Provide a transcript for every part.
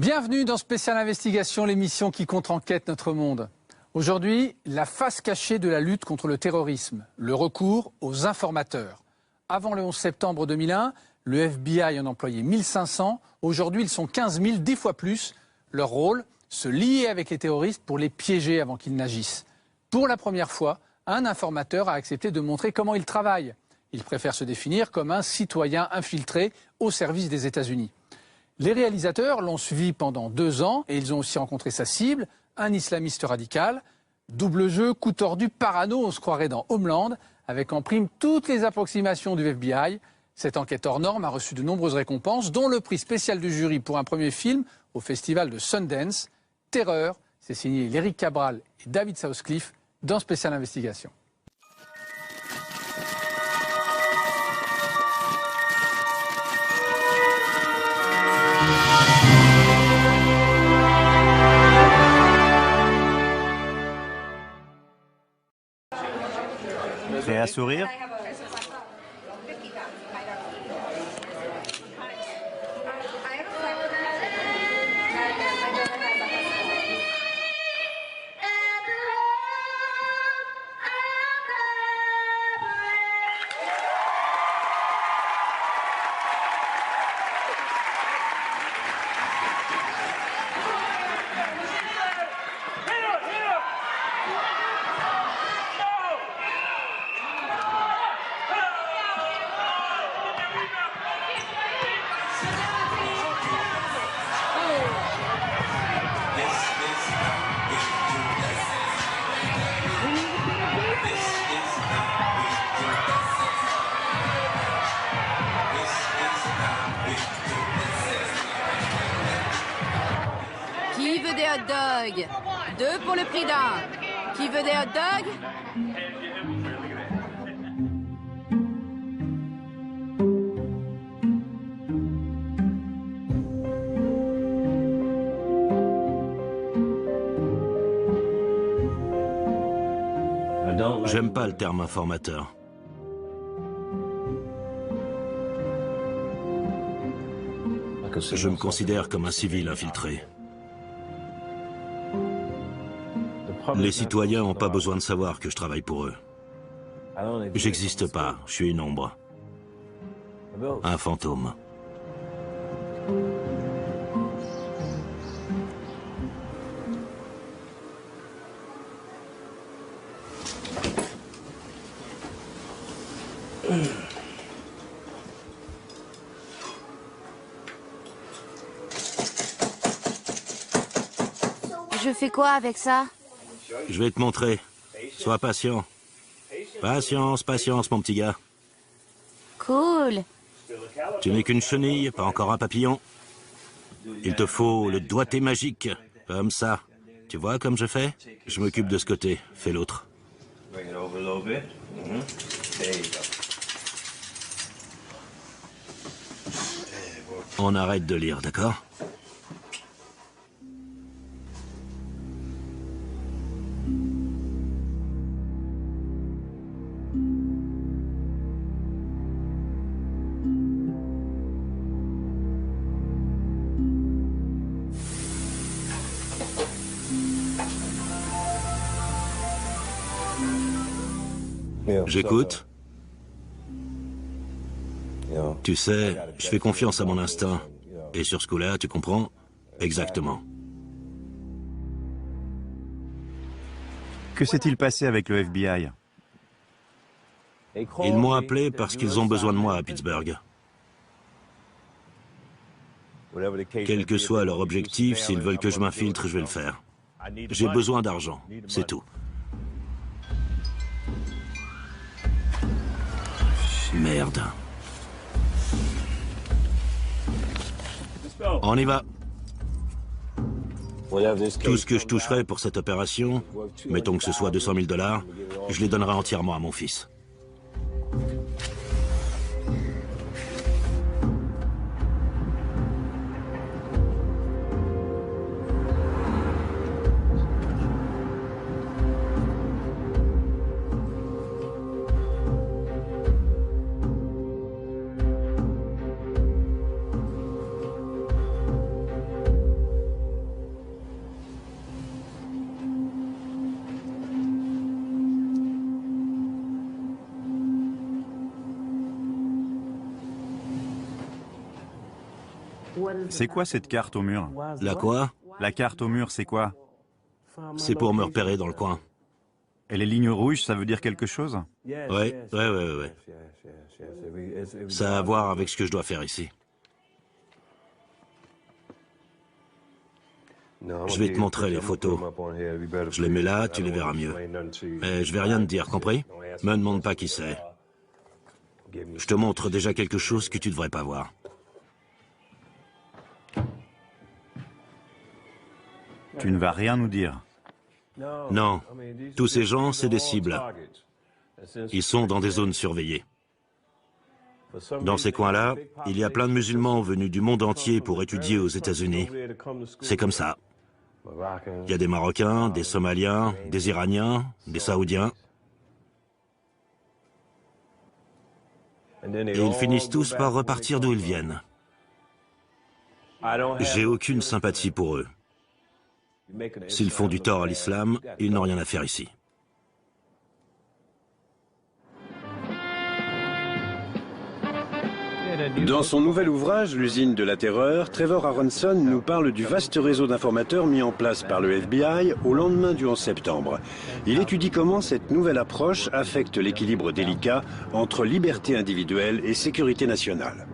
Bienvenue dans Spécial Investigation, l'émission qui contre-enquête notre monde. Aujourd'hui, la face cachée de la lutte contre le terrorisme, le recours aux informateurs. Avant le 11 septembre 2001, le FBI en employait 1500. Aujourd'hui, ils sont 15 000, 10 fois plus. Leur rôle, se lier avec les terroristes pour les piéger avant qu'ils n'agissent. Pour la première fois, un informateur a accepté de montrer comment il travaille. Il préfère se définir comme un citoyen infiltré au service des États-Unis. Les réalisateurs l'ont suivi pendant 2 ans et ils ont aussi rencontré sa cible, un islamiste radical. Double jeu, coup tordu, parano, on se croirait dans Homeland, avec en prime toutes les approximations du FBI. Cette enquête hors norme a reçu de nombreuses récompenses, dont le prix spécial du jury pour un premier film au festival de Sundance. Terreur, c'est signé Éric Cabral et David Southcliffe dans Spécial Investigation. Prêt à sourire? Qui veut des hot dogs? 2 pour le prix d'un. Qui veut des hot dogs? J'aime pas le terme informateur. Je me considère comme un civil infiltré. Les citoyens n'ont pas besoin de savoir que je travaille pour eux. J'existe pas, je suis une ombre. Un fantôme. Je fais quoi avec ça? Je vais te montrer. Sois patient. Patience, patience, mon petit gars. Cool. Tu n'es qu'une chenille, pas encore un papillon. Il te faut le doigté magique, comme ça. Tu vois comme je fais? Je m'occupe de ce côté, fais l'autre. On arrête de lire, d'accord? J'écoute. Tu sais, je fais confiance à mon instinct. Et sur ce coup-là, tu comprends? Exactement. Que s'est-il passé avec le FBI? Ils m'ont appelé parce qu'ils ont besoin de moi à Pittsburgh. Quel que soit leur objectif, s'ils veulent que je m'infiltre, je vais le faire. J'ai besoin d'argent, c'est tout. Merde. On y va. Tout ce que je toucherai pour cette opération, mettons que ce soit 200 000 $, je les donnerai entièrement à mon fils. C'est quoi cette carte au mur? La quoi? La carte au mur, c'est quoi? C'est pour me repérer dans le coin. Et les lignes rouges, ça veut dire quelque chose? Ouais. Ça a à voir avec ce que je dois faire ici. Je vais te montrer les photos. Je les mets là, tu les verras mieux. Mais je vais rien te dire, compris? Me demande pas qui c'est. Je te montre déjà quelque chose que tu devrais pas voir. Tu ne vas rien nous dire. Non, tous ces gens, c'est des cibles. Ils sont dans des zones surveillées. Dans ces coins-là, il y a plein de musulmans venus du monde entier pour étudier aux États-Unis. C'est comme ça. Il y a des Marocains, des Somaliens, des Iraniens, des Saoudiens. Et ils finissent tous par repartir d'où ils viennent. J'ai aucune sympathie pour eux. S'ils font du tort à l'islam, ils n'ont rien à faire ici. Dans son nouvel ouvrage, L'usine de la terreur, Trevor Aronson nous parle du vaste réseau d'informateurs mis en place par le FBI au lendemain du 11 septembre. Il étudie comment cette nouvelle approche affecte l'équilibre délicat entre liberté individuelle et sécurité nationale.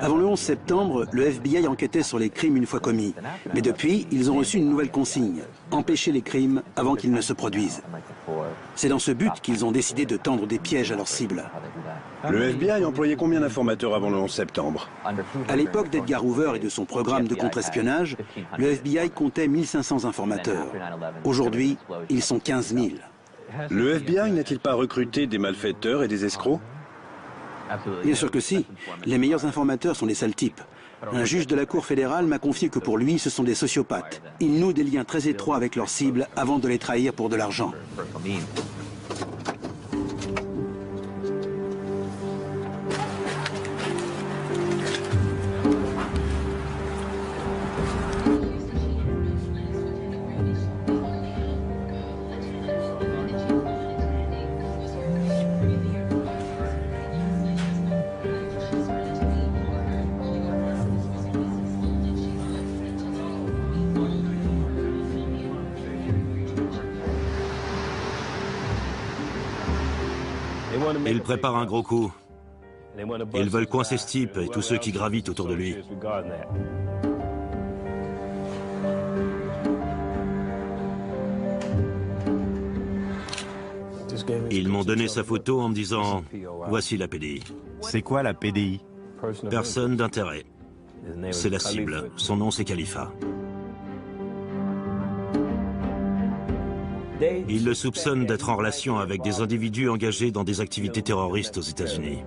Avant le 11 septembre, le FBI enquêtait sur les crimes une fois commis. Mais depuis, ils ont reçu une nouvelle consigne, empêcher les crimes avant qu'ils ne se produisent. C'est dans ce but qu'ils ont décidé de tendre des pièges à leurs cibles. Le FBI employait combien d'informateurs avant le 11 septembre? À l'époque d'Edgar Hoover et de son programme de contre-espionnage, le FBI comptait 1500 informateurs. Aujourd'hui, ils sont 15 000. Le FBI n'a-t-il pas recruté des malfaiteurs et des escrocs? Bien sûr que si. Les meilleurs informateurs sont des sales types. Un juge de la Cour fédérale m'a confié que pour lui, ce sont des sociopathes. Ils nouent des liens très étroits avec leurs cibles avant de les trahir pour de l'argent. Ils préparent un gros coup. Ils veulent coincer ce type et tous ceux qui gravitent autour de lui. Ils m'ont donné sa photo en me disant « Voici la PDI C'est quoi la PDI? » Personne d'intérêt. C'est la cible. Son nom, c'est Khalifa. Ils le soupçonnent d'être en relation avec des individus engagés dans des activités terroristes aux États-Unis.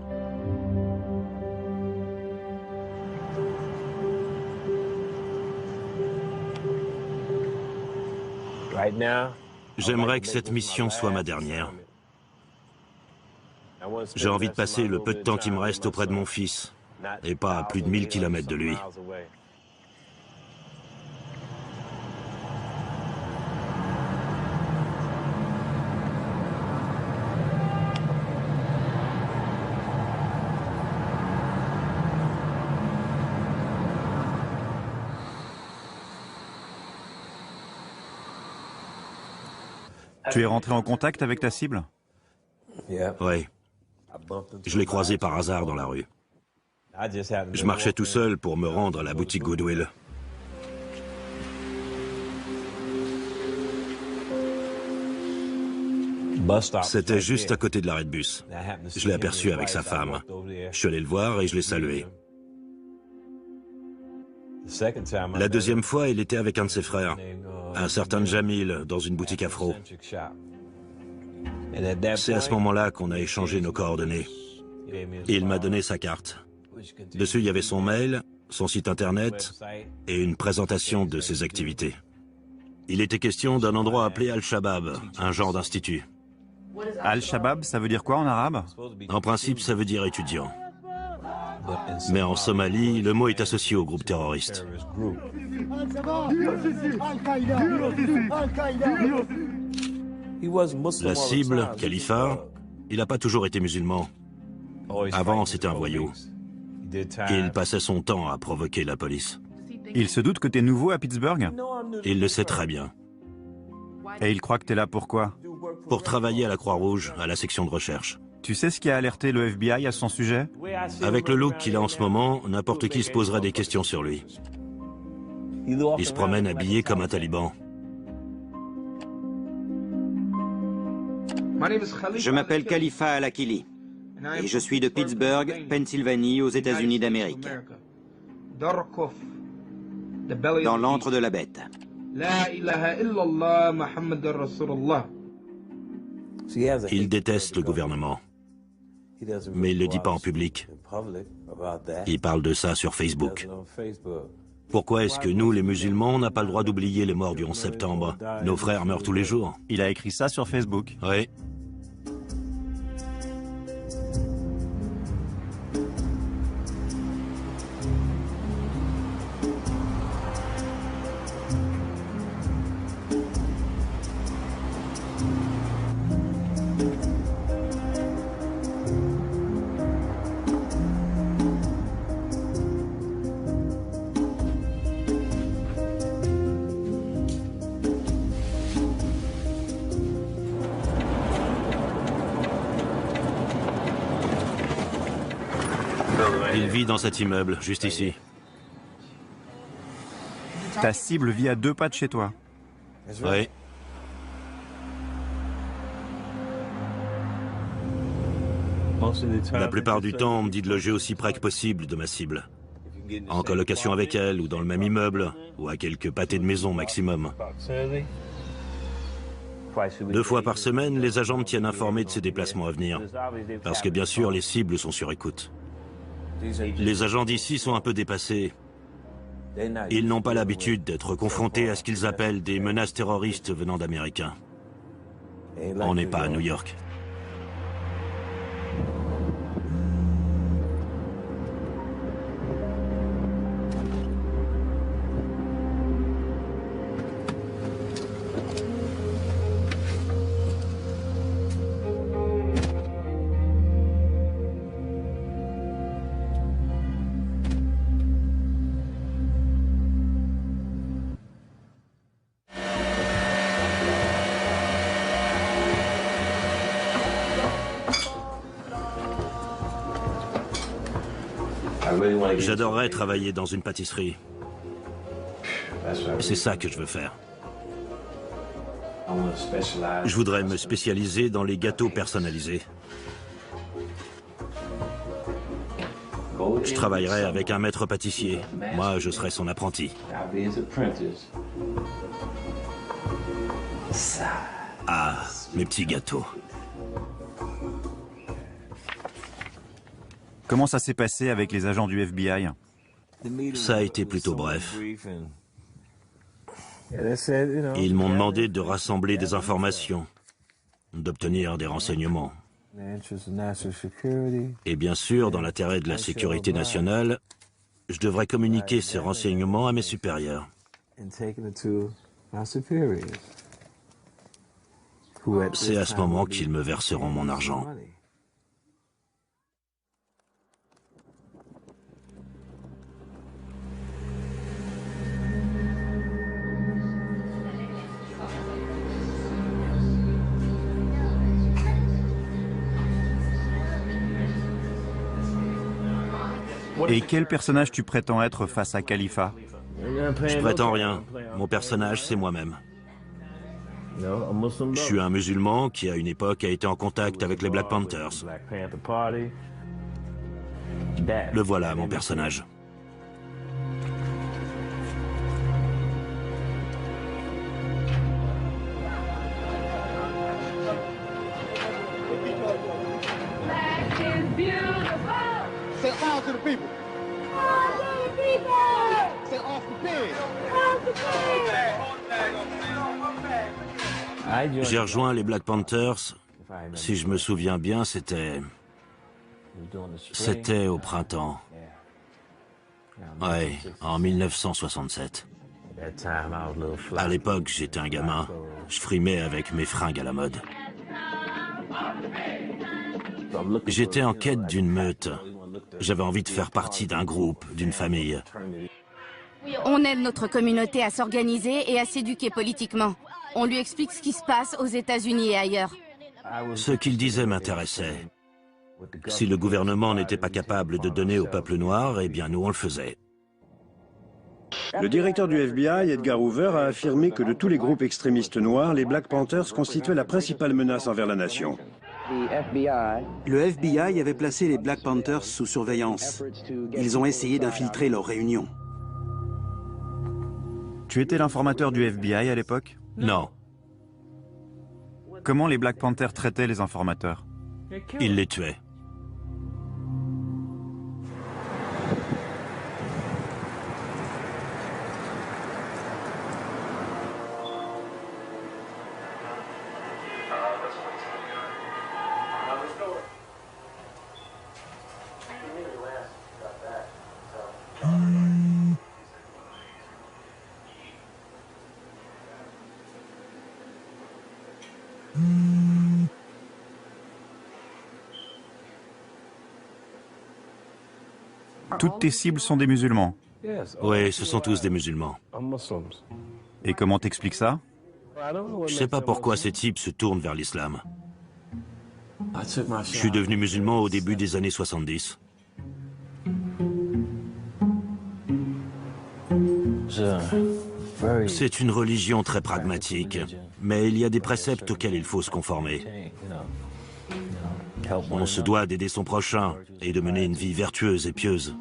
J'aimerais que cette mission soit ma dernière. J'ai envie de passer le peu de temps qui me reste auprès de mon fils, et pas à plus de 1000 km de lui. Tu es rentré en contact avec ta cible? Oui. Je l'ai croisé par hasard dans la rue. Je marchais tout seul pour me rendre à la boutique Goodwill. C'était juste à côté de l'arrêt de bus. Je l'ai aperçu avec sa femme. Je suis allé le voir et je l'ai salué. La deuxième fois, il était avec un de ses frères, un certain Jamil, dans une boutique afro. C'est à ce moment-là qu'on a échangé nos coordonnées. Il m'a donné sa carte. Dessus, il y avait son mail, son site internet et une présentation de ses activités. Il était question d'un endroit appelé Al-Shabaab, un genre d'institut. Al-Shabaab, ça veut dire quoi en arabe? En principe, ça veut dire étudiant. Mais en Somalie, le mot est associé au groupe terroriste. La cible, Khalifa, il n'a pas toujours été musulman. Avant, c'était un voyou. Il passait son temps à provoquer la police. Il se doute que t'es nouveau à Pittsburgh? Il le sait très bien. Et il croit que t'es là pourquoi? Pour travailler à la Croix-Rouge, à la section de recherche. Tu sais ce qui a alerté le FBI à son sujet? Avec le look qu'il a en ce moment, n'importe qui se poserait des questions sur lui. Il se promène habillé comme un taliban. Je m'appelle Khalifa Al-Akili et je suis de Pittsburgh, Pennsylvanie, aux États-Unis d'Amérique, dans l'antre de la bête. Il déteste le gouvernement, mais il ne le dit pas en public. Il parle de ça sur Facebook. Pourquoi est-ce que nous, les musulmans, on n'a pas le droit d'oublier les morts du 11 septembre? Nos frères meurent tous les jours. Il a écrit ça sur Facebook. Oui. Il vit dans cet immeuble, juste ici. Ta cible vit à 2 pas de chez toi. Oui. La plupart du temps, on me dit de loger aussi près que possible de ma cible. En colocation avec elle, ou dans le même immeuble, ou à quelques pâtés de maison maximum. 2 fois par semaine, les agents me tiennent informé de ces déplacements à venir. Parce que bien sûr, les cibles sont sur écoute. Les agents d'ici sont un peu dépassés. Ils n'ont pas l'habitude d'être confrontés à ce qu'ils appellent des menaces terroristes venant d'Américains. On n'est pas à New York. J'adorerais travailler dans une pâtisserie. C'est ça que je veux faire. Je voudrais me spécialiser dans les gâteaux personnalisés. Je travaillerais avec un maître pâtissier. Moi, je serais son apprenti. Ah, mes petits gâteaux. Comment ça s'est passé avec les agents du FBI? Ça a été plutôt bref. Ils m'ont demandé de rassembler des informations, d'obtenir des renseignements. Et bien sûr, dans l'intérêt de la sécurité nationale, je devrais communiquer ces renseignements à mes supérieurs. C'est à ce moment qu'ils me verseront mon argent. Et quel personnage tu prétends être face à Khalifa? Je prétends rien. Mon personnage, c'est moi-même. Je suis un musulman qui, à une époque, a été en contact avec les Black Panthers. Le voilà, mon personnage. J'ai rejoint les Black Panthers, si je me souviens bien, c'était au printemps. Ouais, en 1967. À l'époque, j'étais un gamin. Je frimais avec mes fringues à la mode. J'étais en quête d'une meute. J'avais envie de faire partie d'un groupe, d'une famille. On aide notre communauté à s'organiser et à s'éduquer politiquement. On lui explique ce qui se passe aux États-Unis et ailleurs. Ce qu'il disait m'intéressait. Si le gouvernement n'était pas capable de donner au peuple noir, eh bien nous on le faisait. Le directeur du FBI, Edgar Hoover, a affirmé que de tous les groupes extrémistes noirs, les Black Panthers constituaient la principale menace envers la nation. Le FBI avait placé les Black Panthers sous surveillance. Ils ont essayé d'infiltrer leurs réunions. Tu étais l'informateur du FBI à l'époque? Non, Comment les Black Panthers traitaient les informateurs? ils les tuaient. Toutes tes cibles sont des musulmans. Oui, ce sont tous des musulmans. Et comment t'expliques ça? Je sais pas pourquoi ces types se tournent vers l'islam. Je suis devenu musulman au début des années 70. C'est une religion très pragmatique, mais il y a des préceptes auxquels il faut se conformer. On se doit d'aider son prochain et de mener une vie vertueuse et pieuse.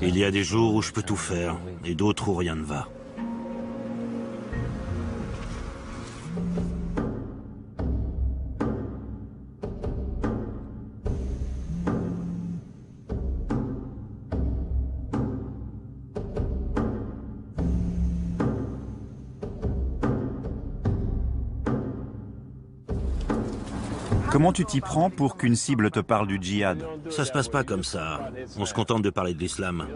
Il y a des jours où je peux tout faire, et d'autres où rien ne va. Comment tu t'y prends pour qu'une cible te parle du djihad? Ça se passe pas comme ça. On se contente de parler de l'islam.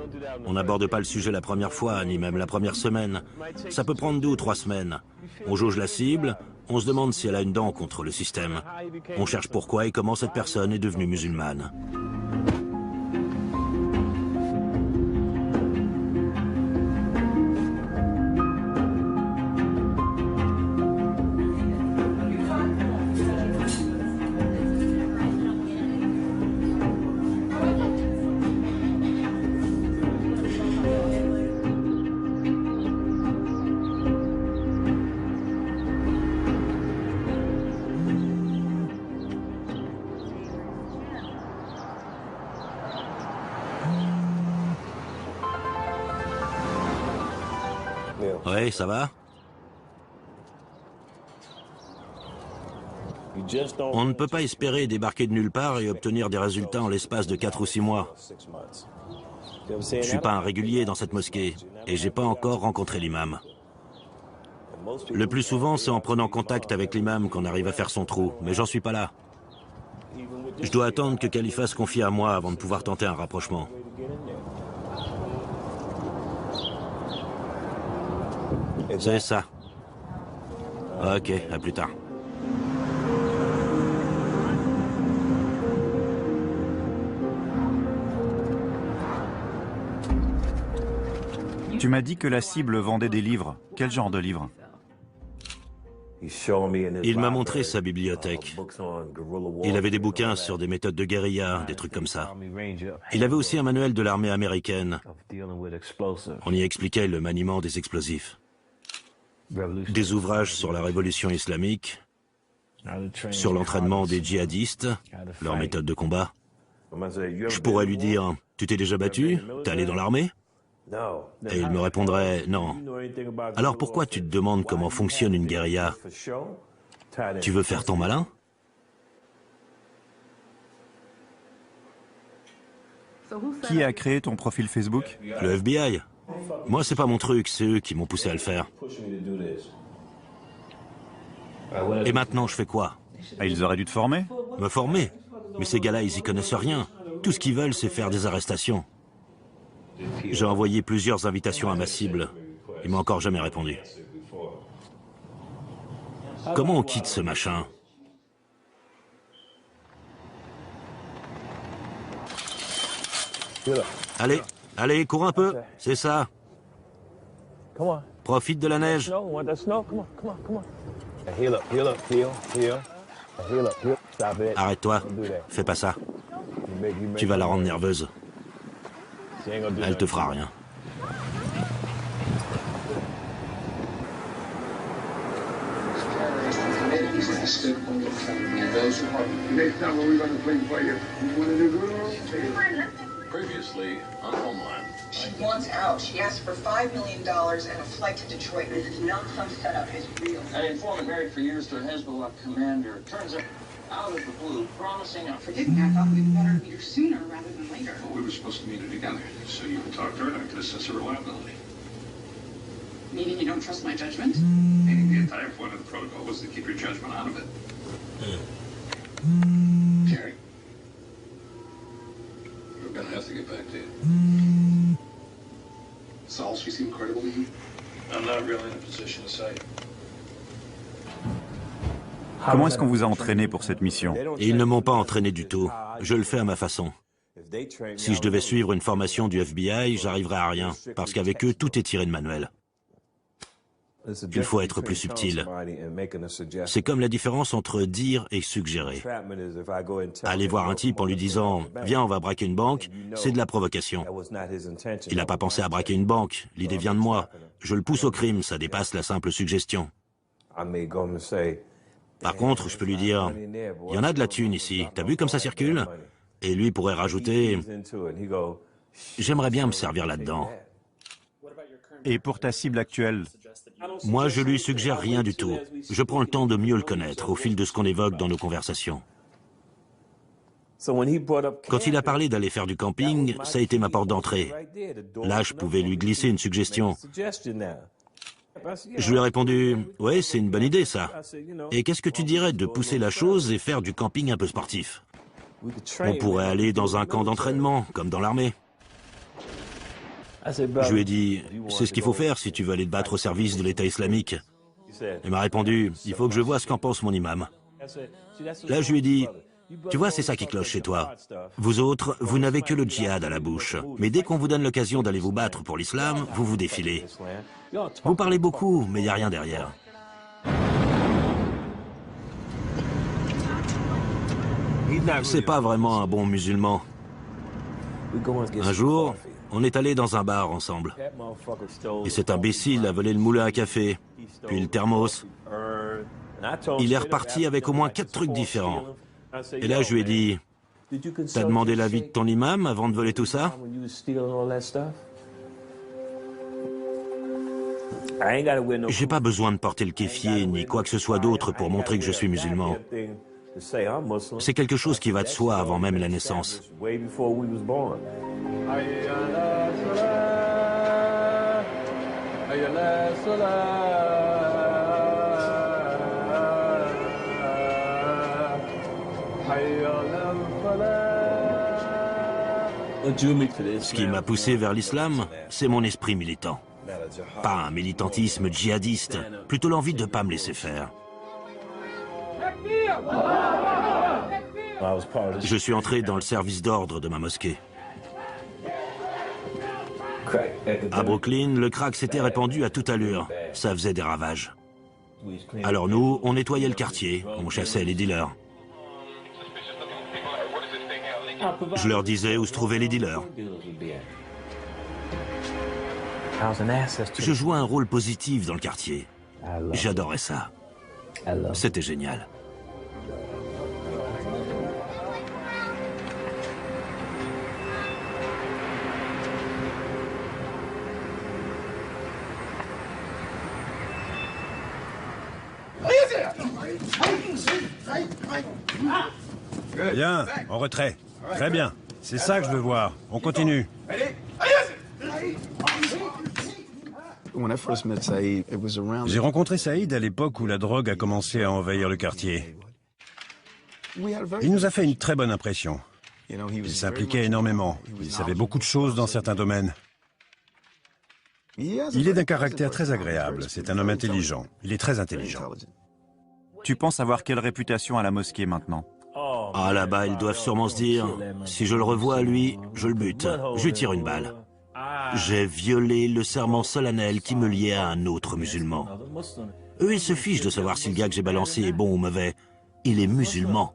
On n'aborde pas le sujet la première fois, ni même la première semaine. Ça peut prendre 2 ou 3 semaines. On jauge la cible, on se demande si elle a une dent contre le système. On cherche pourquoi et comment cette personne est devenue musulmane. Ouais, ça va? On ne peut pas espérer débarquer de nulle part et obtenir des résultats en l'espace de 4 ou 6 mois. Je suis pas un régulier dans cette mosquée et j'ai pas encore rencontré l'imam. Le plus souvent, c'est en prenant contact avec l'imam qu'on arrive à faire son trou, mais j'en suis pas là. Je dois attendre que Khalifa se confie à moi avant de pouvoir tenter un rapprochement. C'est ça. Ok, à plus tard. Tu m'as dit que la cible vendait des livres. Quel genre de livres? Il m'a montré sa bibliothèque. Il avait des bouquins sur des méthodes de guérilla, des trucs comme ça. Il avait aussi un manuel de l'armée américaine. On y expliquait le maniement des explosifs. Des ouvrages sur la révolution islamique, sur l'entraînement des djihadistes, leurs méthodes de combat. Je pourrais lui dire, tu t'es déjà battu? T'es allé dans l'armée? Et il me répondrait, non. Alors pourquoi tu te demandes comment fonctionne une guérilla? Tu veux faire ton malin? Qui a créé ton profil Facebook? Le FBI. Moi, c'est pas mon truc, c'est eux qui m'ont poussé à le faire. Et maintenant, je fais quoi? Ah, ils auraient dû te former? Me former? Mais ces gars-là, ils y connaissent rien. Tout ce qu'ils veulent, c'est faire des arrestations. J'ai envoyé plusieurs invitations à ma cible. Il m'a encore jamais répondu. Comment on quitte ce machin? Allez, allez, cours un peu. C'est ça. Profite de la neige. Arrête-toi. Fais pas ça. Tu vas la rendre nerveuse. Elle te fera rien. Previously on Homeland. She wants out. She asked for $5 million and a flight to Detroit. This is not some setup. It's real. An informant married for years to a Hezbollah commander turns up out of the blue, promising. Forgive me. I thought we'd better meet her sooner rather than later. Well, we were supposed to meet her together, so you could talk to her and I could assess her reliability. Meaning you don't trust my judgment? Meaning the entire point of the protocol was to keep your judgment out of it. Carrie. We're gonna have to get back to you. Saul, she seemed credible to you? I'm not really in a position to say. Comment est-ce qu'on vous a entraîné pour cette mission? Et ils ne m'ont pas entraîné du tout. Je le fais à ma façon. Si je devais suivre une formation du FBI, j'arriverais à rien, parce qu'avec eux, tout est tiré de manuel. Il faut être plus subtil. C'est comme la différence entre dire et suggérer. Aller voir un type en lui disant « Viens, on va braquer une banque », c'est de la provocation. Il n'a pas pensé à braquer une banque, l'idée vient de moi. Je le pousse au crime, ça dépasse la simple suggestion. Par contre, je peux lui dire « Il y en a de la thune ici, t'as vu comme ça circule ?» Et lui pourrait rajouter « J'aimerais bien me servir là-dedans. » Et pour ta cible actuelle? Moi, je lui suggère rien du tout. Je prends le temps de mieux le connaître au fil de ce qu'on évoque dans nos conversations. Quand il a parlé d'aller faire du camping, ça a été ma porte d'entrée. Là, je pouvais lui glisser une suggestion. Je lui ai répondu « Ouais, c'est une bonne idée, ça. Et qu'est-ce que tu dirais de pousser la chose et faire du camping un peu sportif? On pourrait aller dans un camp d'entraînement, comme dans l'armée. » Je lui ai dit, c'est ce qu'il faut faire si tu veux aller te battre au service de l'État islamique. Il m'a répondu, il faut que je vois ce qu'en pense mon imam. Là, je lui ai dit, tu vois, c'est ça qui cloche chez toi. Vous autres, vous n'avez que le djihad à la bouche. Mais dès qu'on vous donne l'occasion d'aller vous battre pour l'islam, vous vous défilez. Vous parlez beaucoup, mais il n'y a rien derrière. C'est pas vraiment un bon musulman. Un jour, on est allé dans un bar ensemble. Et cet imbécile a volé le moulin à café, puis le thermos. Il est reparti avec au moins 4 trucs différents. Et là, je lui ai dit, t'as demandé l'avis de ton imam avant de voler tout ça? J'ai pas besoin de porter le kéfier ni quoi que ce soit d'autre pour montrer que je suis musulman. C'est quelque chose qui va de soi avant même la naissance. Ce qui m'a poussé vers l'islam, c'est mon esprit militant. Pas un militantisme djihadiste, plutôt l'envie de ne pas me laisser faire. Je suis entré dans le service d'ordre de ma mosquée. À Brooklyn, le crack s'était répandu à toute allure. Ça faisait des ravages. Alors nous, on nettoyait le quartier, on chassait les dealers. Je leur disais où se trouvaient les dealers. Je jouais un rôle positif dans le quartier. J'adorais ça. C'était génial. Bien, en retrait. Très bien. C'est ça que je veux voir. On continue. J'ai rencontré Saïd à l'époque où la drogue a commencé à envahir le quartier. Il nous a fait une très bonne impression. Il s'impliquait énormément. Il savait beaucoup de choses dans certains domaines. Il est d'un caractère très agréable. C'est un homme intelligent. Il est très intelligent. Tu penses avoir quelle réputation à la mosquée maintenant? Ah, là-bas, ils doivent sûrement se dire, si je le revois, lui, je le bute. Je lui tire une balle. J'ai violé le serment solennel qui me liait à un autre musulman. Eux, ils se fichent de savoir si le gars que j'ai balancé est bon ou mauvais. Il est musulman.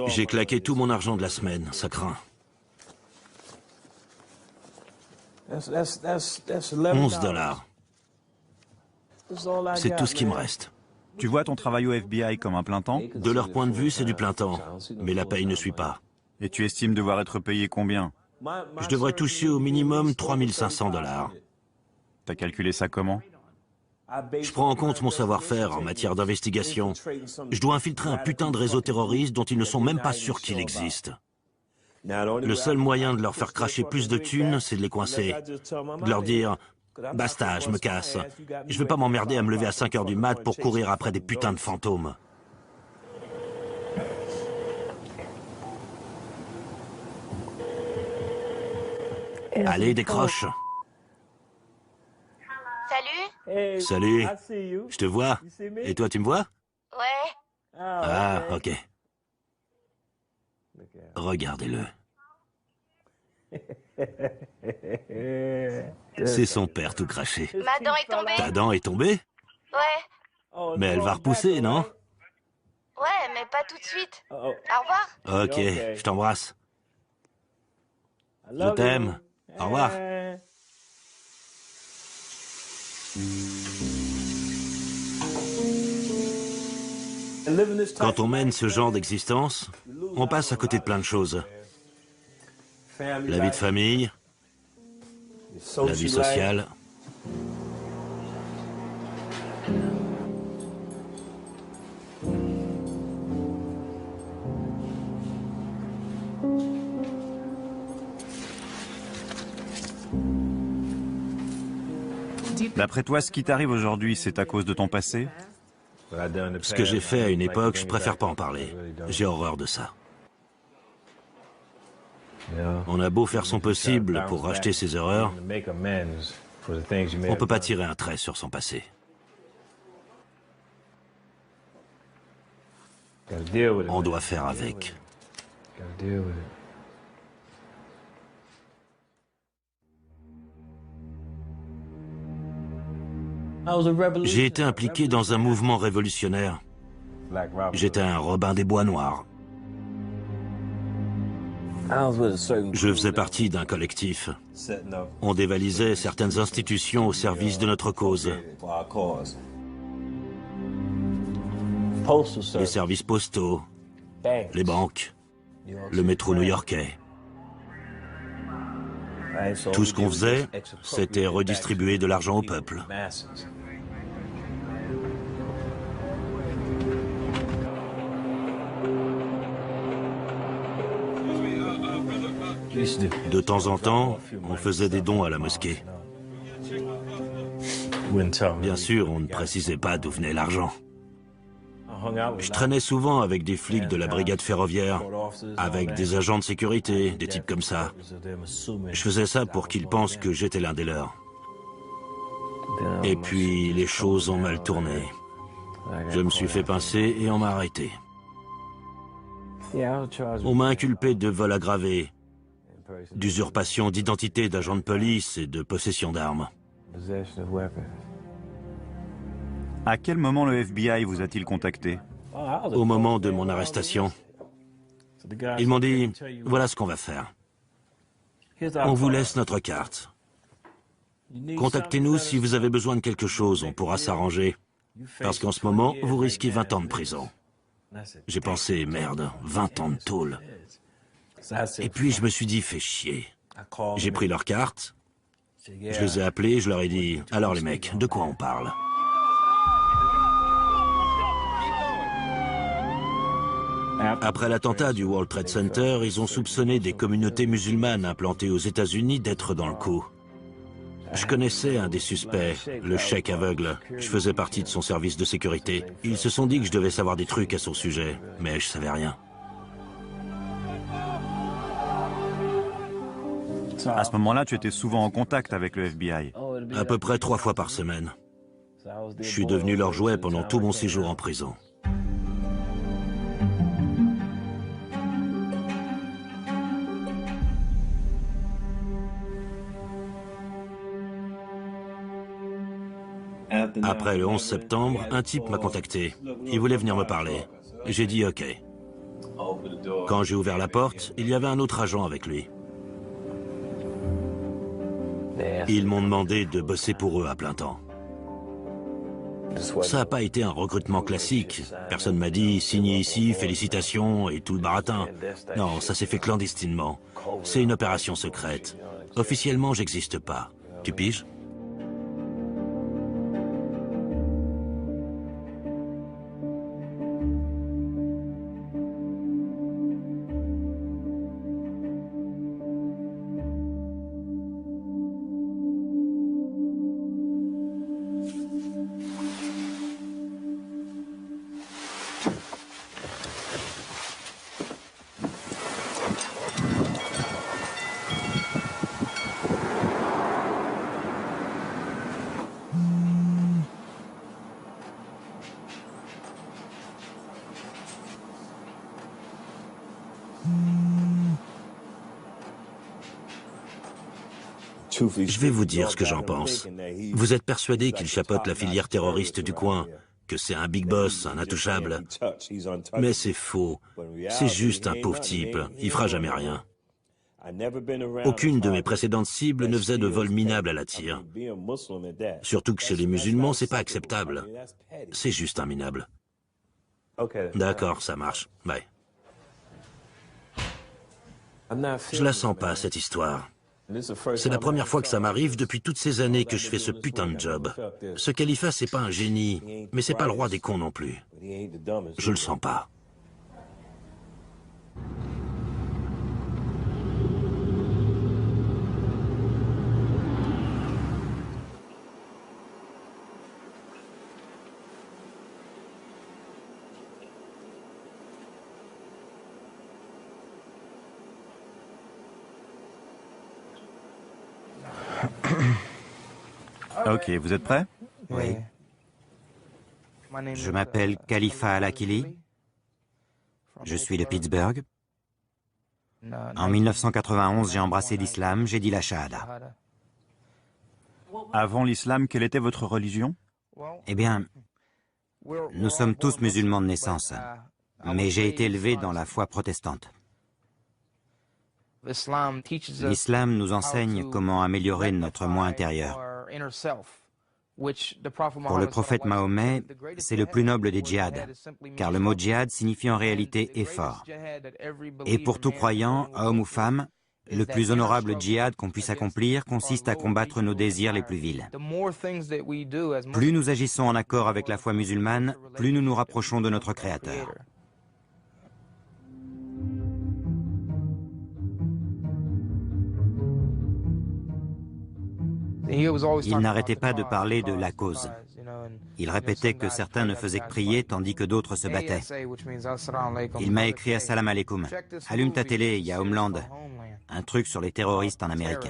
J'ai claqué tout mon argent de la semaine, ça craint. 11 $. C'est tout ce qui me reste. Tu vois ton travail au FBI comme un plein temps? De leur point de vue, c'est du plein temps. Mais la paye ne suit pas. Et tu estimes devoir être payé combien? Je devrais toucher au minimum 3 500 $. T'as calculé ça comment? Je prends en compte mon savoir-faire en matière d'investigation. Je dois infiltrer un putain de réseau terroriste dont ils ne sont même pas sûrs qu'il existe. Le seul moyen de leur faire cracher plus de thunes, c'est de les coincer. De leur dire « Basta, je me casse. Je vais pas m'emmerder à me lever à 5 h du mat pour courir après des putains de fantômes. » Allez, décroche. Salut. Salut. Je te vois. Et toi, tu me vois? Ouais. Ah, ok. Regardez-le. C'est son père tout craché. Ma dent est tombée. Ta dent est tombée? Ouais. Mais elle va repousser, non? Ouais, mais pas tout de suite. Au revoir. Ok, je t'embrasse. Je t'aime. Au revoir. Quand on mène ce genre d'existence, on passe à côté de plein de choses. La vie de famille, la vie sociale. D'après toi, ce qui t'arrive aujourd'hui, c'est à cause de ton passé? Ce que j'ai fait à une époque, je préfère pas en parler. J'ai horreur de ça. On a beau faire son possible pour racheter ses erreurs, on peut pas tirer un trait sur son passé. On doit faire avec. J'ai été impliqué dans un mouvement révolutionnaire. J'étais un Robin des Bois Noirs. Je faisais partie d'un collectif. On dévalisait certaines institutions au service de notre cause. Les services postaux, les banques, le métro new-yorkais. Tout ce qu'on faisait, c'était redistribuer de l'argent au peuple. De temps en temps, on faisait des dons à la mosquée. Bien sûr, on ne précisait pas d'où venait l'argent. Je traînais souvent avec des flics de la brigade ferroviaire, avec des agents de sécurité, des types comme ça. Je faisais ça pour qu'ils pensent que j'étais l'un des leurs. Et puis, les choses ont mal tourné. Je me suis fait pincer et on m'a arrêté. On m'a inculpé de vol aggravé, d'usurpation d'identité d'agent de police et de possession d'armes. À quel moment le FBI vous a-t-il contacté? Au moment de mon arrestation, ils m'ont dit, voilà ce qu'on va faire. On vous laisse notre carte. Contactez-nous si vous avez besoin de quelque chose, on pourra s'arranger. Parce qu'en ce moment, vous risquez 20 ans de prison. J'ai pensé, merde, 20 ans de tôle. Et puis je me suis dit, fais chier. J'ai pris leur carte, je les ai appelés, je leur ai dit, alors les mecs, de quoi on parle? Après l'attentat du World Trade Center, ils ont soupçonné des communautés musulmanes implantées aux États-Unis d'être dans le coup. Je connaissais un des suspects, le cheikh aveugle. Je faisais partie de son service de sécurité. Ils se sont dit que je devais savoir des trucs à son sujet, mais je savais rien. À ce moment-là, tu étais souvent en contact avec le FBI. À peu près 3 fois par semaine. Je suis devenu leur jouet pendant tout mon séjour en prison. Après le 11 septembre, un type m'a contacté. Il voulait venir me parler. J'ai dit OK. Quand j'ai ouvert la porte, il y avait un autre agent avec lui. Ils m'ont demandé de bosser pour eux à plein temps. Ça n'a pas été un recrutement classique. Personne m'a dit « signez ici, félicitations » et tout le baratin. Non, ça s'est fait clandestinement. C'est une opération secrète. Officiellement, j'existe pas. Tu piges ? Je vais vous dire ce que j'en pense. Vous êtes persuadé qu'il chapeaute la filière terroriste du coin, que c'est un big boss, un intouchable. Mais c'est faux. C'est juste un pauvre type. Il fera jamais rien. Aucune de mes précédentes cibles ne faisait de vol minable à la tire. Surtout que chez les musulmans, c'est pas acceptable. C'est juste un minable. D'accord, ça marche. Bye. Je la sens pas, cette histoire. C'est la première fois que ça m'arrive depuis toutes ces années que je fais ce putain de job. Ce califat, c'est pas un génie, mais c'est pas le roi des cons non plus. Je le sens pas. Ok, vous êtes prêts? Oui. Je m'appelle Khalifa Al-Akili. Je suis de Pittsburgh. En 1991, j'ai embrassé l'islam, j'ai dit la shahada. Avant l'islam, quelle était votre religion? Eh bien, nous sommes tous musulmans de naissance, mais j'ai été élevé dans la foi protestante. L'islam nous enseigne comment améliorer notre moi intérieur. Pour le prophète Mahomet, c'est le plus noble des djihad, car le mot djihad signifie en réalité effort. Et pour tout croyant, homme ou femme, le plus honorable djihad qu'on puisse accomplir consiste à combattre nos désirs les plus vils. Plus nous agissons en accord avec la foi musulmane, plus nous nous rapprochons de notre Créateur. Il n'arrêtait pas de parler de la cause. Il répétait que certains ne faisaient que prier tandis que d'autres se battaient. Il m'a écrit Assalamu alaikum. Allume ta télé, il y a Homeland. Un truc sur les terroristes en Amérique.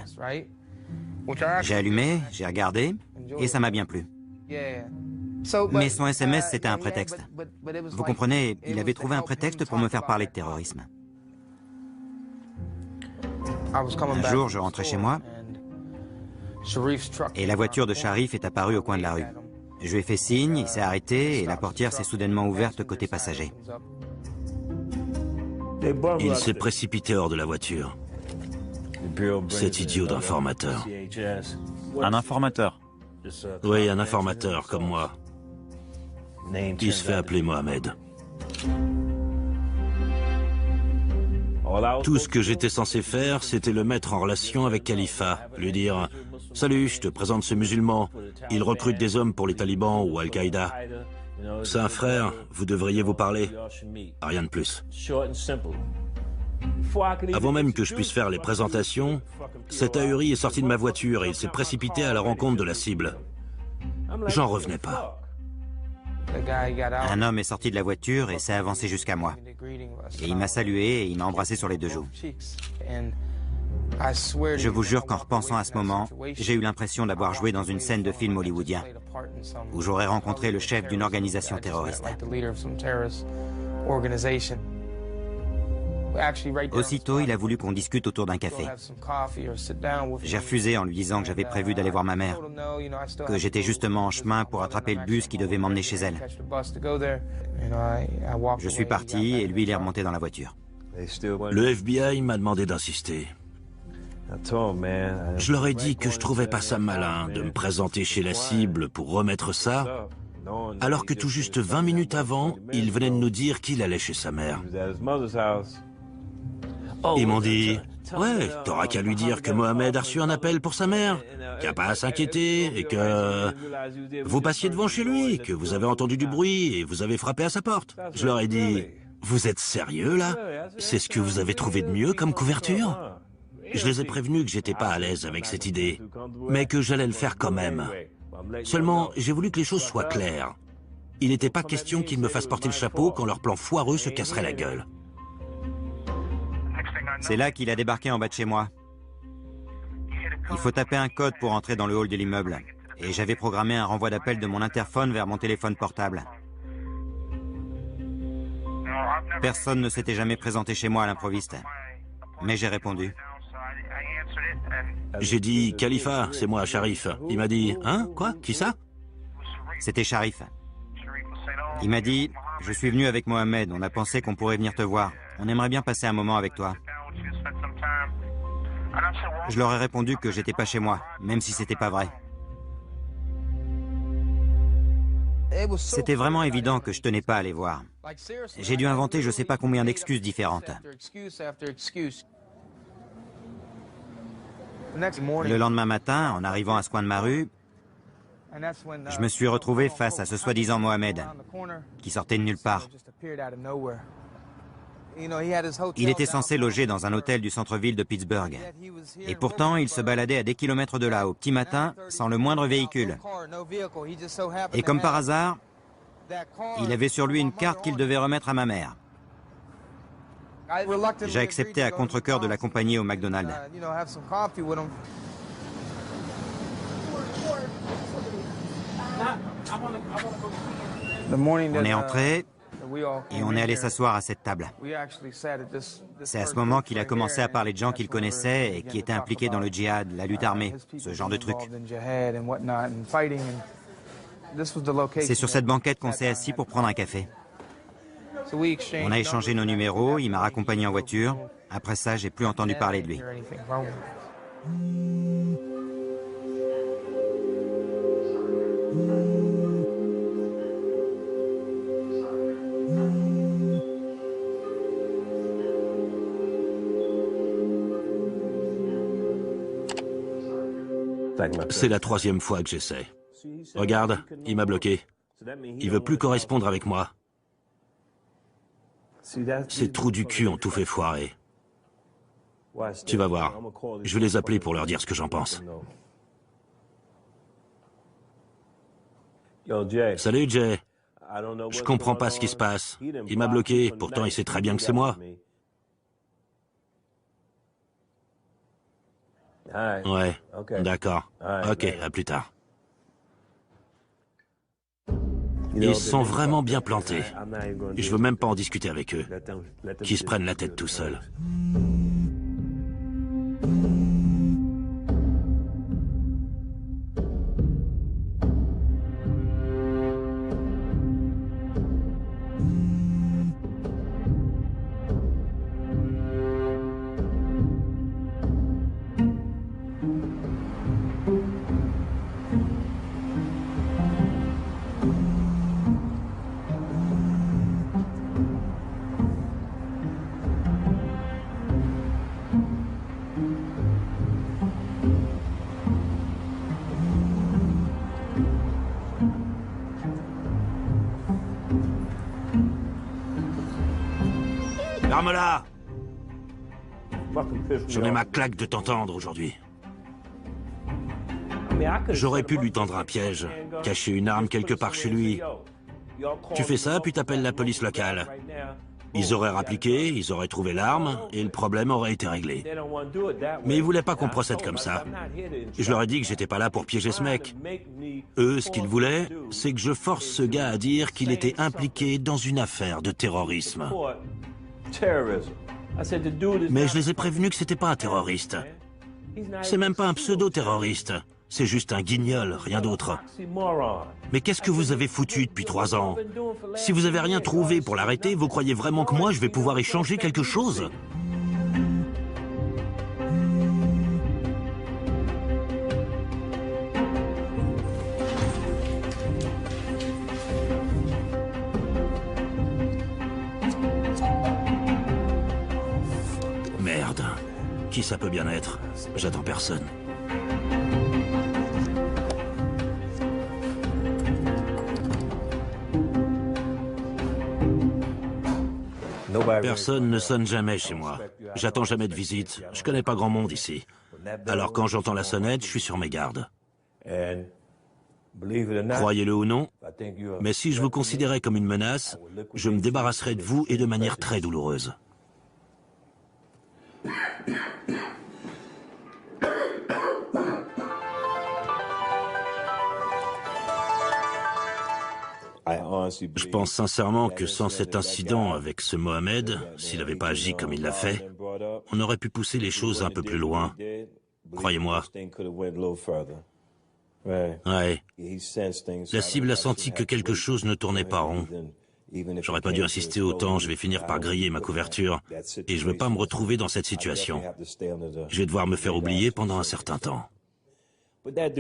J'ai allumé, j'ai regardé, et ça m'a bien plu. Mais son SMS, c'était un prétexte. Vous comprenez, il avait trouvé un prétexte pour me faire parler de terrorisme. Un jour, je rentrais chez moi et la voiture de Sharif est apparue au coin de la rue. Je lui ai fait signe, il s'est arrêté et la portière s'est soudainement ouverte côté passager. Il s'est précipité hors de la voiture. Cet idiot d'informateur. Un informateur? Oui, un informateur comme moi. Il se fait appeler Mohamed. Tout ce que j'étais censé faire, c'était le mettre en relation avec Khalifa, lui dire « Salut, je te présente ce musulman, il recrute des hommes pour les talibans ou Al-Qaïda. C'est un frère, vous devriez vous parler. » Rien de plus. Avant même que je puisse faire les présentations, cet ahuri est sorti de ma voiture et il s'est précipité à la rencontre de la cible. J'en revenais pas. Un homme est sorti de la voiture et s'est avancé jusqu'à moi. Et il m'a salué et il m'a embrassé sur les 2 joues. Je vous jure qu'en repensant à ce moment, j'ai eu l'impression d'avoir joué dans une scène de film hollywoodien, où j'aurais rencontré le chef d'une organisation terroriste. Aussitôt, il a voulu qu'on discute autour d'un café. J'ai refusé en lui disant que j'avais prévu d'aller voir ma mère, que j'étais justement en chemin pour attraper le bus qui devait m'emmener chez elle. Je suis parti et lui, il est remonté dans la voiture. Le FBI m'a demandé d'insister. Je leur ai dit que je trouvais pas ça malin de me présenter chez la cible pour remettre ça, alors que tout juste 20 minutes avant, il venait de nous dire qu'il allait chez sa mère. Ils m'ont dit « Ouais, t'auras qu'à lui dire que Mohamed a reçu un appel pour sa mère, qu'il n'y a pas à s'inquiéter et que vous passiez devant chez lui, que vous avez entendu du bruit et vous avez frappé à sa porte. » Je leur ai dit « Vous êtes sérieux là? C'est ce que vous avez trouvé de mieux comme couverture ?» Je les ai prévenus que j'étais pas à l'aise avec cette idée, mais que j'allais le faire quand même. Seulement, j'ai voulu que les choses soient claires. Il n'était pas question qu'ils me fassent porter le chapeau quand leur plan foireux se casserait la gueule. C'est là qu'il a débarqué en bas de chez moi. Il faut taper un code pour entrer dans le hall de l'immeuble. Et j'avais programmé un renvoi d'appel de mon interphone vers mon téléphone portable. Personne ne s'était jamais présenté chez moi à l'improviste. Mais j'ai répondu. J'ai dit « Khalifa, c'est moi, Sharif ». Il m'a dit « Hein? Quoi? Qui ça ?» C'était Sharif. Il m'a dit « Je suis venu avec Mohamed, on a pensé qu'on pourrait venir te voir. On aimerait bien passer un moment avec toi. » Je leur ai répondu que j'étais pas chez moi, même si c'était pas vrai. C'était vraiment évident que je tenais pas à les voir. J'ai dû inventer je sais pas combien d'excuses différentes. Le lendemain matin, en arrivant à ce coin de ma rue, je me suis retrouvé face à ce soi-disant Mohamed, qui sortait de nulle part. Il était censé loger dans un hôtel du centre-ville de Pittsburgh. Et pourtant, il se baladait à des kilomètres de là, au petit matin, sans le moindre véhicule. Et comme par hasard, il avait sur lui une carte qu'il devait remettre à ma mère. J'ai accepté à contre-cœur de l'accompagner au McDonald's. On est entré et on est allé s'asseoir à cette table. C'est à ce moment qu'il a commencé à parler de gens qu'il connaissait et qui étaient impliqués dans le djihad, la lutte armée, ce genre de trucs. C'est sur cette banquette qu'on s'est assis pour prendre un café. On a échangé nos numéros, il m'a raccompagné en voiture. Après ça, j'ai plus entendu parler de lui. C'est la 3e fois que j'essaie. Regarde, il m'a bloqué. Il veut plus correspondre avec moi. Ces trous du cul ont tout fait foirer. Tu vas voir. Je vais les appeler pour leur dire ce que j'en pense. Salut Jay. Je comprends pas ce qui se passe. Il m'a bloqué, pourtant il sait très bien que c'est moi. Ouais, d'accord. Ok, à plus tard. Ils se sont vraiment bien plantés. Et je veux même pas en discuter avec eux. Qu'ils se prennent la tête tout seuls. Ferme-la! J'en ai ma claque de t'entendre aujourd'hui. J'aurais pu lui tendre un piège, cacher une arme quelque part chez lui. Tu fais ça, puis t'appelles la police locale. Ils auraient rappliqué, ils auraient trouvé l'arme, et le problème aurait été réglé. Mais ils voulaient pas qu'on procède comme ça. Je leur ai dit que j'étais pas là pour piéger ce mec. Eux, ce qu'ils voulaient, c'est que je force ce gars à dire qu'il était impliqué dans une affaire de terrorisme. Mais je les ai prévenus que c'était pas un terroriste. C'est même pas un pseudo-terroriste. C'est juste un guignol, rien d'autre. Mais qu'est-ce que vous avez foutu depuis 3 ans? Si vous avez rien trouvé pour l'arrêter, vous croyez vraiment que moi, je vais pouvoir y changer quelque chose? Merde. Qui ça peut bien être? J'attends personne. Personne ne sonne jamais chez moi. J'attends jamais de visite. Je connais pas grand monde ici. Alors quand j'entends la sonnette, je suis sur mes gardes. Croyez-le ou non, mais si je vous considérais comme une menace, je me débarrasserais de vous et de manière très douloureuse. Je pense sincèrement que sans cet incident avec ce Mohamed, s'il n'avait pas agi comme il l'a fait, on aurait pu pousser les choses un peu plus loin. Croyez-moi. Ouais. La cible a senti que quelque chose ne tournait pas rond. J'aurais pas dû insister autant, je vais finir par griller ma couverture. Et je veux pas me retrouver dans cette situation. Je vais devoir me faire oublier pendant un certain temps.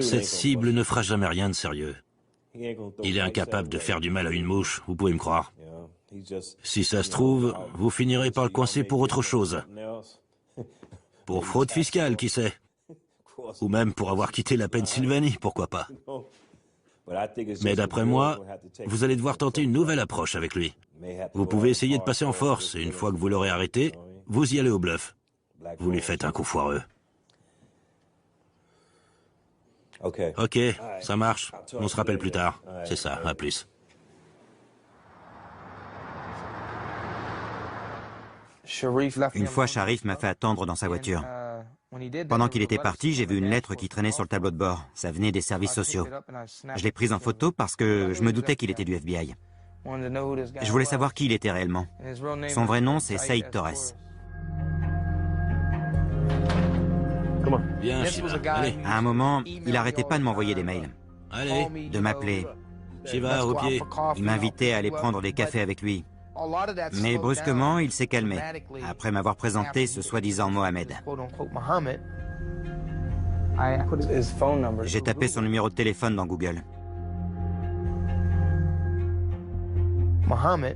Cette cible ne fera jamais rien de sérieux. Il est incapable de faire du mal à une mouche, vous pouvez me croire. Si ça se trouve, vous finirez par le coincer pour autre chose. Pour fraude fiscale, qui sait? Ou même pour avoir quitté la Pennsylvanie, pourquoi pas. Mais d'après moi, vous allez devoir tenter une nouvelle approche avec lui. Vous pouvez essayer de passer en force, et une fois que vous l'aurez arrêté, vous y allez au bluff. Vous lui faites un coup foireux. Ok, ça marche. On se rappelle plus tard. C'est ça, à plus. Une fois, Sharif m'a fait attendre dans sa voiture. Pendant qu'il était parti, j'ai vu une lettre qui traînait sur le tableau de bord. Ça venait des services sociaux. Je l'ai prise en photo parce que je me doutais qu'il était du FBI. Je voulais savoir qui il était réellement. Son vrai nom, c'est Saïd Torres. Bien, Shiva, allez. À un moment, il arrêtait pas de m'envoyer des mails, Allez, de m'appeler. Shiva, au pied. Il m'invitait à aller prendre des cafés avec lui. Mais brusquement, il s'est calmé, après m'avoir présenté ce soi-disant Mohamed. J'ai tapé son numéro de téléphone dans Google.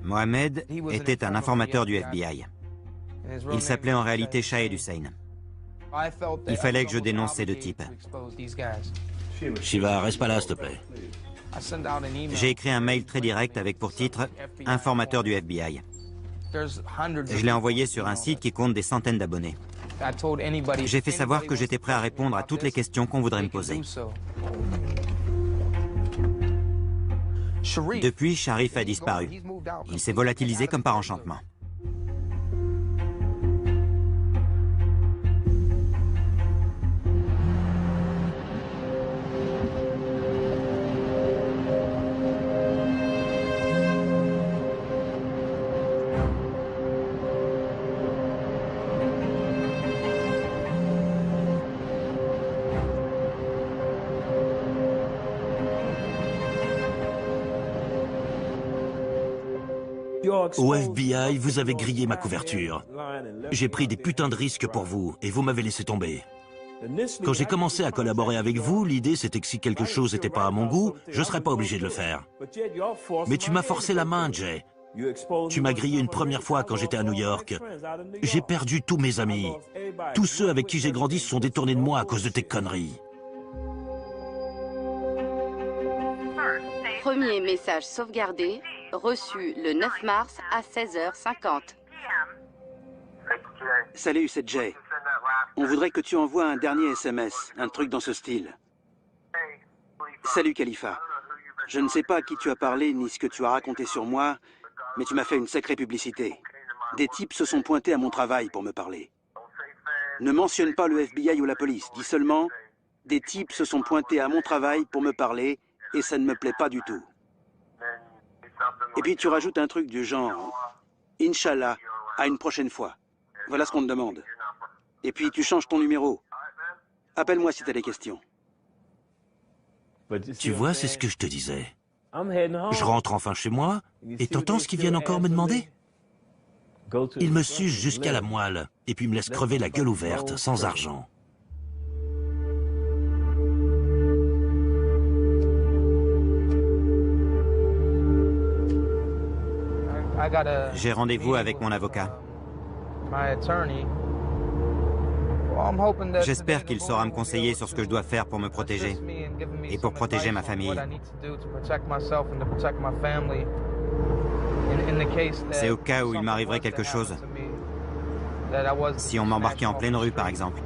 Mohamed était un informateur du FBI. Il s'appelait en réalité Shahed Hussein. Il fallait que je dénonce ces deux types. Shiva, reste pas là, s'il te plaît. J'ai écrit un mail très direct avec pour titre « Informateur du FBI ». Je l'ai envoyé sur un site qui compte des centaines d'abonnés. J'ai fait savoir que j'étais prêt à répondre à toutes les questions qu'on voudrait me poser. Depuis, Sharif a disparu. Il s'est volatilisé comme par enchantement. Au FBI, vous avez grillé ma couverture. J'ai pris des putains de risques pour vous, et vous m'avez laissé tomber. Quand j'ai commencé à collaborer avec vous, l'idée c'était que si quelque chose n'était pas à mon goût, je ne serais pas obligé de le faire. Mais tu m'as forcé la main, Jay. Tu m'as grillé une première fois quand j'étais à New York. J'ai perdu tous mes amis. Tous ceux avec qui j'ai grandi se sont détournés de moi à cause de tes conneries. Premier message sauvegardé, reçu le 9 mars à 16h50. Salut, c'est Jay. On voudrait que tu envoies un dernier SMS, un truc dans ce style. Salut, Khalifa. Je ne sais pas à qui tu as parlé ni ce que tu as raconté sur moi, mais tu m'as fait une sacrée publicité. Des types se sont pointés à mon travail pour me parler. Ne mentionne pas le FBI ou la police, dis seulement « Des types se sont pointés à mon travail pour me parler et ça ne me plaît pas du tout. » Et puis tu rajoutes un truc du genre « Inch'Allah, à une prochaine fois. » Voilà ce qu'on te demande. Et puis tu changes ton numéro. Appelle-moi si tu as des questions. Tu vois, c'est ce que je te disais. Je rentre enfin chez moi, et t'entends ce qu'ils viennent encore me demander? Ils me sucent jusqu'à la moelle, et puis me laissent crever la gueule ouverte, sans argent. J'ai rendez-vous avec mon avocat. J'espère qu'il saura me conseiller sur ce que je dois faire pour me protéger et pour protéger ma famille. C'est au cas où il m'arriverait quelque chose. Si on m'embarquait en pleine rue, par exemple.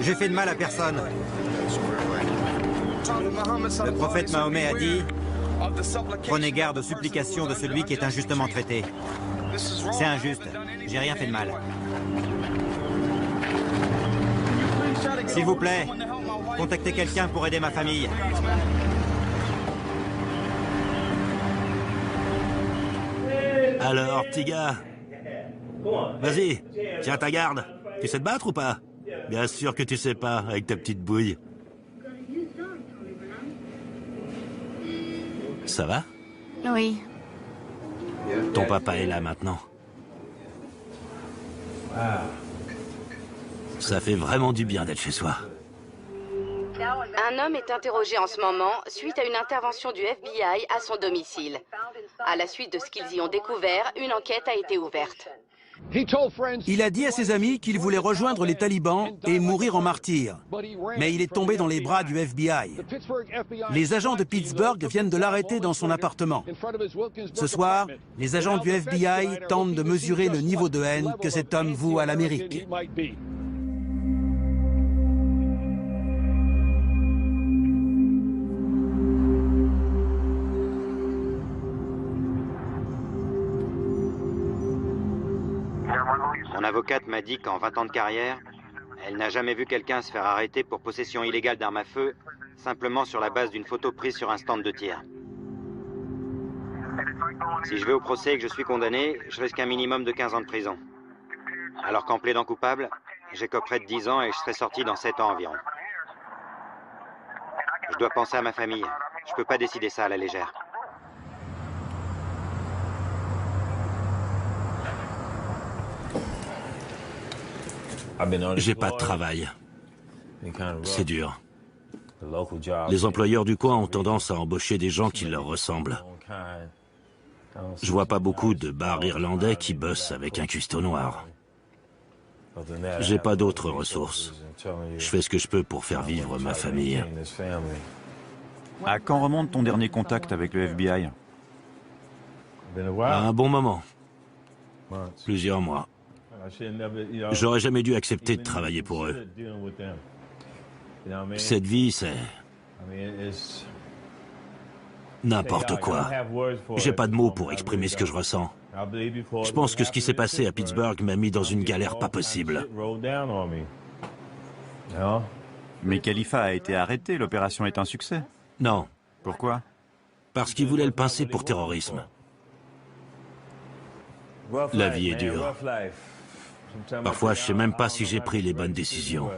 J'ai fait de mal à personne. Le prophète Mahomet a dit « Prenez garde aux supplications de celui qui est injustement traité. » C'est injuste. J'ai rien fait de mal. S'il vous plaît, contactez quelqu'un pour aider ma famille. Alors, petit gars, vas-y, tiens ta garde. Tu sais te battre ou pas? Bien sûr que tu sais pas, avec ta petite bouille. Ça va? Oui. Ton papa est là maintenant. Ça fait vraiment du bien d'être chez soi. Un homme est interrogé en ce moment suite à une intervention du FBI à son domicile. À la suite de ce qu'ils y ont découvert, une enquête a été ouverte. Il a dit à ses amis qu'il voulait rejoindre les talibans et mourir en martyr. Mais il est tombé dans les bras du FBI. Les agents de Pittsburgh viennent de l'arrêter dans son appartement. Ce soir, les agents du FBI tentent de mesurer le niveau de haine que cet homme voue à l'Amérique. Mon avocate m'a dit qu'en 20 ans de carrière, elle n'a jamais vu quelqu'un se faire arrêter pour possession illégale d'armes à feu, simplement sur la base d'une photo prise sur un stand de tir. Si je vais au procès et que je suis condamné, je risque un minimum de 15 ans de prison. Alors qu'en plaidant coupable, j'écoperai de 10 ans et je serai sorti dans 7 ans environ. Je dois penser à ma famille. Je peux pas décider ça à la légère. J'ai pas de travail. C'est dur. Les employeurs du coin ont tendance à embaucher des gens qui leur ressemblent. Je vois pas beaucoup de bars irlandais qui bossent avec un cuistot noir. J'ai pas d'autres ressources. Je fais ce que je peux pour faire vivre ma famille. À quand remonte ton dernier contact avec le FBI? À un bon moment. Plusieurs mois. J'aurais jamais dû accepter de travailler pour eux. Cette vie, c'est n'importe quoi. J'ai pas de mots pour exprimer ce que je ressens. Je pense que ce qui s'est passé à Pittsburgh m'a mis dans une galère pas possible. Mais Khalifa a été arrêté, l'opération est un succès. Non. Pourquoi? Parce qu'ils voulaient le pincer pour terrorisme. La vie est dure. Parfois, je sais même pas si j'ai pris les bonnes décisions.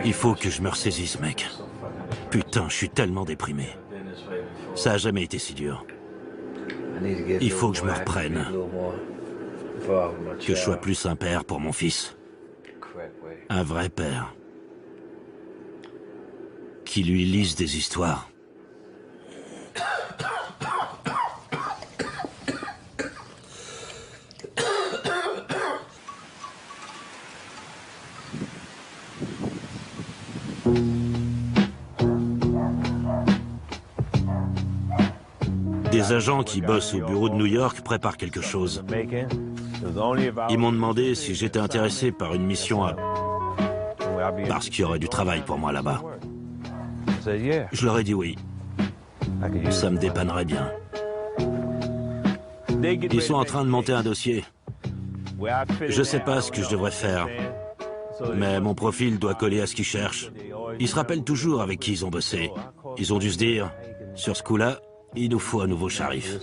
Il faut que je me ressaisisse, mec. Putain, je suis tellement déprimé. Ça a jamais été si dur. Il faut que je me reprenne. Que je sois plus un père pour mon fils. Un vrai père. Qui lui lise des histoires. Des agents qui bossent au bureau de New York préparent quelque chose. Ils m'ont demandé si j'étais intéressé par une mission parce qu'il y aurait du travail pour moi là-bas. Je leur ai dit oui. Ça me dépannerait bien. Ils sont en train de monter un dossier. Je sais pas ce que je devrais faire, mais mon profil doit coller à ce qu'ils cherchent. Ils se rappellent toujours avec qui ils ont bossé. Ils ont dû se dire, sur ce coup-là, il nous faut un nouveau shérif.